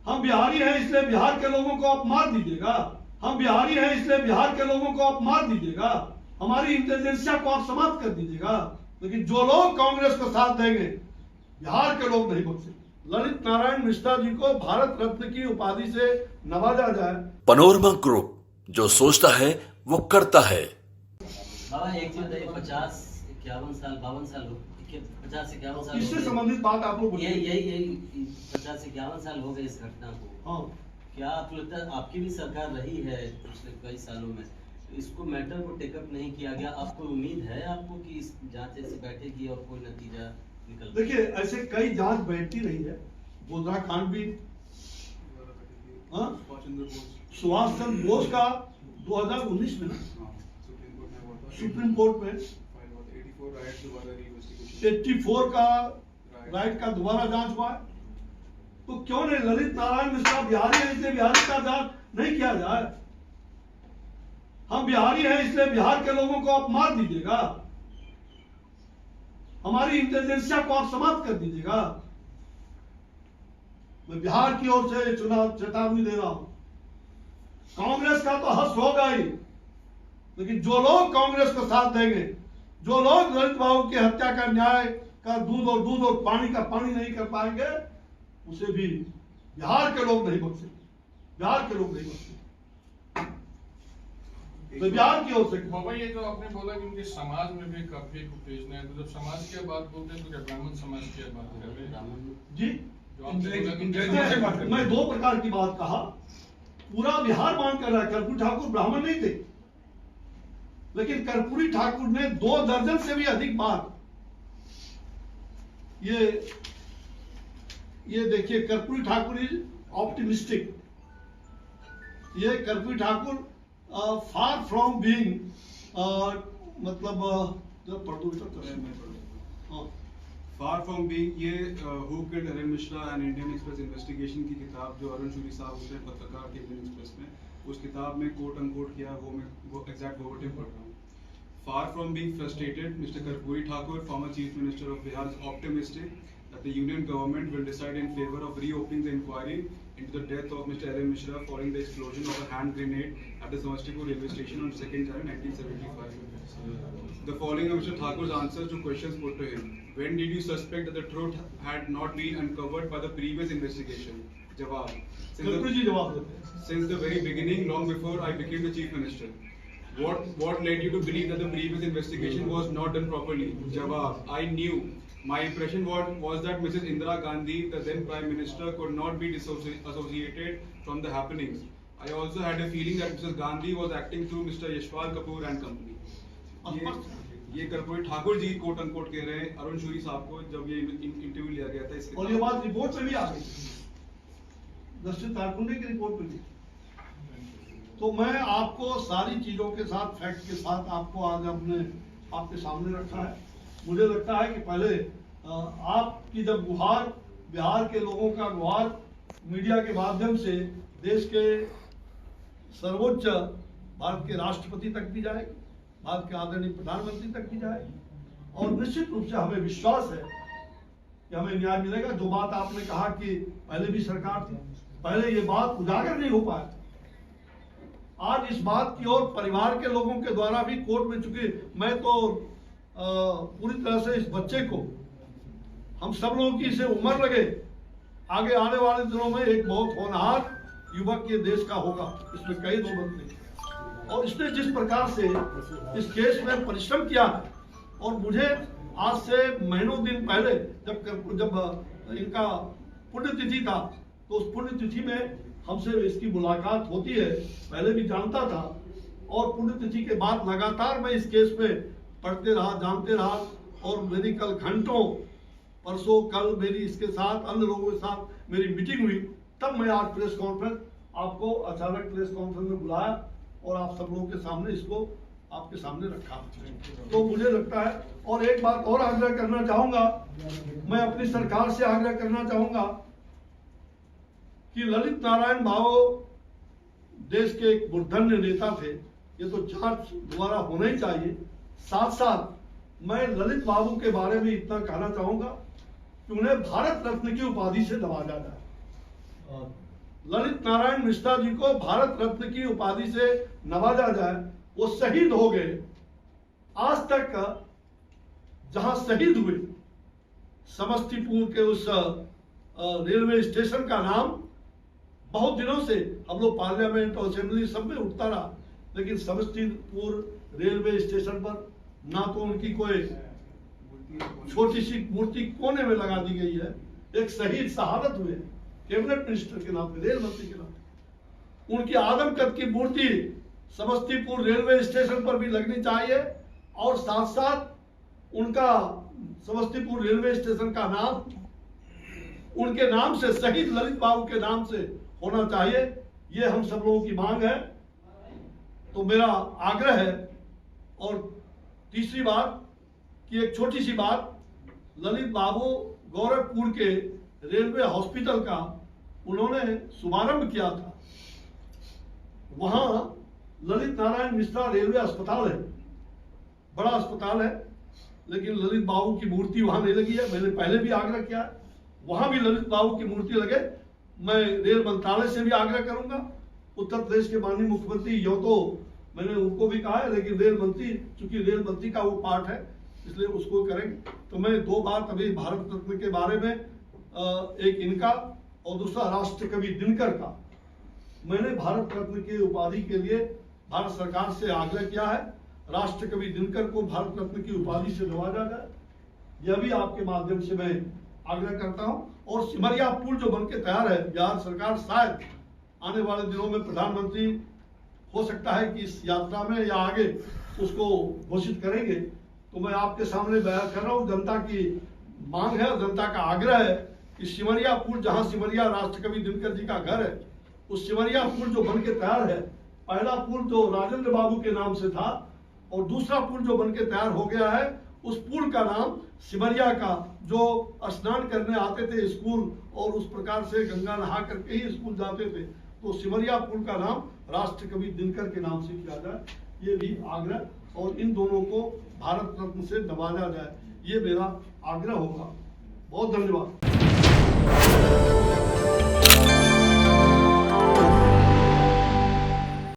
हम बिहारी हैं इसलिए बिहार के लोगों को आप मार दीजिएगा। हम बिहारी हैं इसलिए बिहार के लोगों को आप मार दीजिएगा। हमारी इंटेलिजेंसिया को आप समाप्त कर दीजिएगा। लेकिन जो लोग कांग्रेस को साथ देंगे, बिहार के लोग नहीं बख्शेंगे। ललित नारायण मिश्रा जी को भारत रत्न की उपाधि से नवाजा जाए। पनोरमा ग्रुप, जो सोचता है वो करता है। बाबा एक चीज बताइए, 50-51 साल 52 साल 50-51 साल इससे संबंधित बात आप लोग यही 50-51 साल हो गए इस घटना को। हाँ, क्या आपको लगता है आपकी भी सरकार रही है पिछले कई सालों में, इसको मैटर को टेकअप नहीं किया गया? आपको उम्मीद है आपको कि इस जांच ऐसे बैठेगी और कोई नतीजा निकल? देखिए ऐसे कई जांच बैठती रही है। गोधरा कांड भी, सुभाष चंद्र बोस का 2019 में सुप्रीम कोर्ट में 84 का राइट का दोबारा जांच हुआ है। तो क्यों नहीं ललित नारायण मिश्रा बिहारी है इसलिए बिहारी का जांच नहीं किया जाए? हम बिहारी हैं इसलिए बिहार के लोगों को आप मार दीजिएगा। हमारी इंटेलिजेंसिया को आप समाप्त कर दीजिएगा। मैं बिहार की ओर से चुनाव चेतावनी दे रहा हूं। कांग्रेस का तो हश्र होगा ही, लेकिन जो लोग कांग्रेस को साथ देंगे, जो लोग ललित बाबू की हत्या का न्याय का दूध और पानी का पानी नहीं कर पाएंगे, उसे भी बिहार के लोग नहीं बख्शेंगे। बिहार के लोग नहीं बख्शेंगे। तो बिहार की ओर से बाबा, ये जो आपने बोला कि उनके समाज में भी काफी उत्तेजना है, तो जब समाज की बात बोलते हैं तो क्या ब्राह्मण समाज की बात कर रहे हैं? जी, मैं दो प्रकार की बात कहा। पूरा बिहार मांग कर रहा है। कर्पूरी ठाकुर ब्राह्मण नहीं थे, लेकिन कर्पूरी ठाकुर ने 2 दर्जन से भी अधिक बार ये देखिए, कर्पूरी ठाकुर इज ऑप्टिमिस्टिक। ये Karpoori Thakur far from being far from being, ये who killed Arun Mishra and Indian Express investigation की किताब जो अरुण शूरी साहब होते हैं पत्रकार थे इंडियन एक्सप्रेस में, उस किताब में कोट अनकोट किया, वो एग्जैक्ट वर्बटिम पढ़ रहा हूँ। Far from being frustrated, Mr. Karpuri Thakur, former Chief Minister of Bihar, is optimistic that the Union government will decide in favor of reopening the inquiry into the death of Mr. Arun Mishra following the explosion of a hand grenade at the Samastipur railway station on 2nd January 1975. The following are Mr. Thakur's answers to questions put to him. When did you suspect that the truth had not been uncovered by the previous investigation? Jawab. Since the very beginning, long before I became the Chief Minister. What led you to believe that the previous investigation was not done properly? Jawab. I knew. My impression was that Mrs. Indira Gandhi, the then Prime Minister, could not be associated from the happenings. I also had a feeling that Mrs. Gandhi was acting through Mr. Yashpal Kapoor and company. ये Karpoori Thakur ji quote unquote कह रहे हैं अरुण शूरी साहब को जब ये interview लिया गया था इसके, और ये बात रिपोर्ट में भी आ गई, जस्टिस तारकुंडे की रिपोर्ट में भी। तो मैं आपको सारी चीजों के साथ, फैक्ट के साथ आपको आज आपके सामने रखा है। मुझे लगता है कि पहले आपकी जब गुहार, बिहार के लोगों का गुहार मीडिया के माध्यम से देश के सर्वोच्च भारत के राष्ट्रपति तक भी जाएगी, भारत के आदरणीय प्रधानमंत्री तक भी जाएगी, और निश्चित रूप से हमें विश्वास है कि हमें न्याय मिलेगा। जो बात आपने कहा कि पहले भी सरकार थी, पहले ये बात उजागर नहीं हो पाया, आज इस बात की ओर परिवार के लोगों के द्वारा भी कोर्ट में, चुकी मैं तो पूरी तरह से इस बच्चे को, हम सब लोगों की इसे उम्र लगे, आगे आने वाले दिनों में एक बहुत होनहार युवक ये देश का होगा, इसमें कई दो मत नहीं। और इसने जिस प्रकार से इस केस में परिश्रम किया है, और मुझे आज से महीनों दिन पहले जब इनका पुण्यतिथि था, तो उस पुण्यतिथि में हमसे इसकी मुलाकात होती है, पहले भी जानता था, और पुण्यतिथि के बाद लगातार मैं इस केस में पढ़ते रहा, जानते रहा, और मेरी कल घंटों, परसों कल मेरी इसके साथ, अन्य लोगों के साथ मेरी मीटिंग हुई, तब मैं आज प्रेस कॉन्फ्रेंस, आपको अचानक प्रेस कॉन्फ्रेंस में बुलाया और आप सब लोगों के सामने इसको आपके सामने रखा। तो मुझे लगता है, और एक बात और आग्रह करना चाहूंगा, मैं अपनी सरकार से आग्रह करना चाहूंगा कि ललित नारायण बाबू देश के एक मूर्धन्य नेता थे, ये तो जांच दोबारा होना ही चाहिए। साथ साथ मैं ललित बाबू के बारे में इतना कहना चाहूंगा कि उन्हें भारत रत्न की उपाधि से नवाजा जाए। ललित नारायण मिश्रा जी को भारत रत्न की उपाधि से नवाजा जाए। वो शहीद हो गए। आज तक जहां शहीद हुए समस्तीपुर के उस रेलवे स्टेशन का नाम बहुत दिनों से हम लोग पार्लियामेंट और असेंबली सब में उठता रहा, लेकिन समस्तीपुर रेलवे स्टेशन पर ना तो उनकी कोई छोटी सी मूर्ति कोने में लगा दी गई है। एक शहीद शहादत हुए कैबिनेट मिनिस्टर के नाम पे, रेल मंत्री के नाम पे। उनकी आदमकद की मूर्ति समस्तीपुर रेलवे स्टेशन पर भी लगनी चाहिए और साथ साथ उनका समस्तीपुर रेलवे स्टेशन का नाम उनके नाम से, शहीद ललित बाबू के नाम से होना चाहिए। ये हम सब लोगों की मांग है। तो मेरा आग्रह है। और तीसरी बात कि एक छोटी सी बात, ललित बाबू गोरखपुर के रेलवे हॉस्पिटल का उन्होंने शुभारंभ किया था। वहां ललित नारायण मिश्रा रेलवे अस्पताल है, बड़ा अस्पताल है, लेकिन ललित बाबू की मूर्ति वहां नहीं लगी है। मैंने पहले भी आग्रह किया, वहां भी ललित बाबू की मूर्ति लगे। मैं रेल मंत्रालय से भी आग्रह करूंगा। उत्तर प्रदेश के माननीय मुख्यमंत्री यो तो मैंने उनको भी कहा है, लेकिन रेल मंत्री, चूंकि रेल मंत्री का वो पार्ट है, इसलिए उसको करेंगे। तो मैं दो बात अभी भारत रत्न के बारे में, एक इनका और दूसरा राष्ट्र कवि दिनकर का, मैंने भारत रत्न की उपाधि के लिए भारत सरकार से आग्रह किया है। राष्ट्र कवि दिनकर को भारत रत्न की उपाधि से नवाजा जाए, यह भी आपके माध्यम से मैं आग्रह करता हूं। और सिमरिया पुल जो बनके तैयार है, बिहार सरकार शायद आने वाले दिनों में प्रधानमंत्री हो सकता है कि इस यात्रा में या आगे उसको घोषित करेंगे। तो मैं आपके सामने बयान कर रहा हूं, जनता की मांग है, जनता का आग्रह है कि सिमरिया पुल, जहां सिमरिया राष्ट्र कवि दिनकर जी का घर है, उस सिमरिया पुल जो बनके तैयार है, पहला पुल जो राजेंद्र बाबू के नाम से था और दूसरा पुल जो बनके तैयार हो गया है, उस पुल का नाम सिमरिया का, जो स्नान करने आते थे स्कूल और उस प्रकार से गंगा नहा करके ही स्कूल जाते थे, तो सिमरिया पुल का नाम राष्ट्र कवि दिनकर के नाम से किया जाए, ये भी आग्रह। और इन दोनों को भारत रत्न से नवाजा जाए, ये मेरा आग्रह होगा। बहुत धन्यवाद।